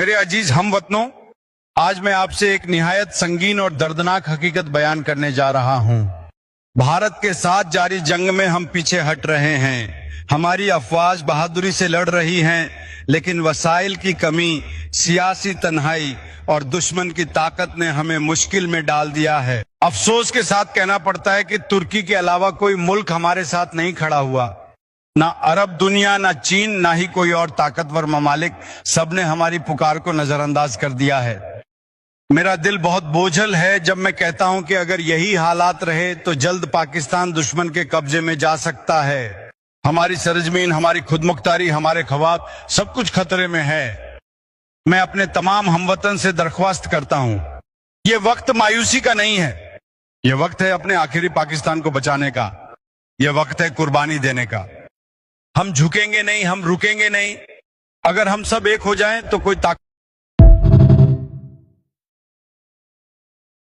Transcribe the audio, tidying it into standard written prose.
मेरे अजीज हमवतनों, आज मैं आपसे एक निहायत संगीन और दर्दनाक हकीकत बयान करने जा रहा हूं। भारत के साथ जारी जंग में हम पीछे हट रहे हैं। हमारी अफवाज बहादुरी से लड़ रही हैं, लेकिन वसाइल की कमी, सियासी तन्हाई और दुश्मन की ताकत ने हमें मुश्किल में डाल दिया है। अफसोस के साथ कहना पड़ता है कि तुर्की के अलावा कोई मुल्क हमारे साथ नहीं खड़ा हुआ। ना अरब दुनिया, ना चीन, ना ही कोई और ताकतवर ममालिक, सबने हमारी पुकार को नजरअंदाज कर दिया है। मेरा दिल बहुत बोझल है जब मैं कहता हूं कि अगर यही हालात रहे तो जल्द पाकिस्तान दुश्मन के कब्जे में जा सकता है। हमारी सरजमीन, हमारी खुदमुख्तारी, हमारे ख्वाब, सब कुछ खतरे में है। मैं अपने तमाम हमवतन से दरख्वास्त करता हूं, ये वक्त मायूसी का नहीं है, ये वक्त है अपने आखिरी पाकिस्तान को बचाने का, ये वक्त है कुर्बानी देने का। हम झुकेंगे नहीं, हम रुकेंगे नहीं। अगर हम सब एक हो जाएं तो कोई ताकत